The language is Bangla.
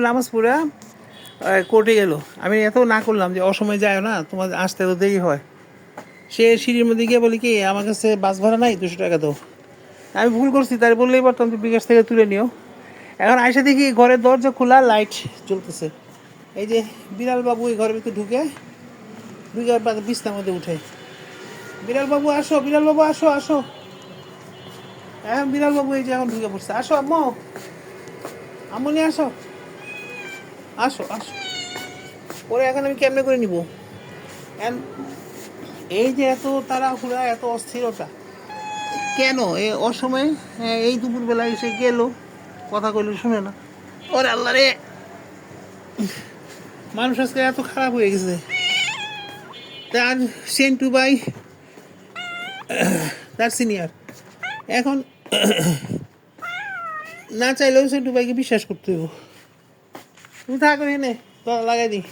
নামাজ পড়া কোর্টে গেল। আমি এত না করলাম যে অসময় যায় না, তোমার আসতে তো দেরি হয়। সে সিঁড়ির মধ্যে গিয়ে বলি কি আমার কাছে বাস ভাড়া নাই, 200 টাকা দাও। আমি ভুল করছি, তাই বললেই পারতাম যে বিকাশ থেকে তুলে নিও। এখন আইসা দেখি ঘরের দরজা খোলা, লাইট জ্বলতেছে। এই যে বিড়াল বাবু এই ঘরের ভিতরে ঢুকে বিছনার মধ্যে উঠে, বিড়াল বাবু আসো, বিড়াল বাবু আসো আসো। এখন বিড়াল বাবু এই যে এখন ঢুকে পড়ছে, আসো আম্মু, আম্মু নিয়ে আসো, আসো আসো। ওরে এখন আমি কেমনে করে নিব? এই যে এত তাড়াহুড়া, এত অস্থিরতা কেন? এই অসময়ে এই দুপুরবেলা এসে গেল, কথা কইলে শুনে না। ওরে আল্লাহ রে, মানুষ আজকে এত খারাপ হয়ে গেছে। তার সেন্টু ভাই তার সিনিয়র, এখন না চাইলেও সেন্টু ভাইকে বিশ্বাস করতে হইব। তুমি থাকো এনে লাগাই দিই।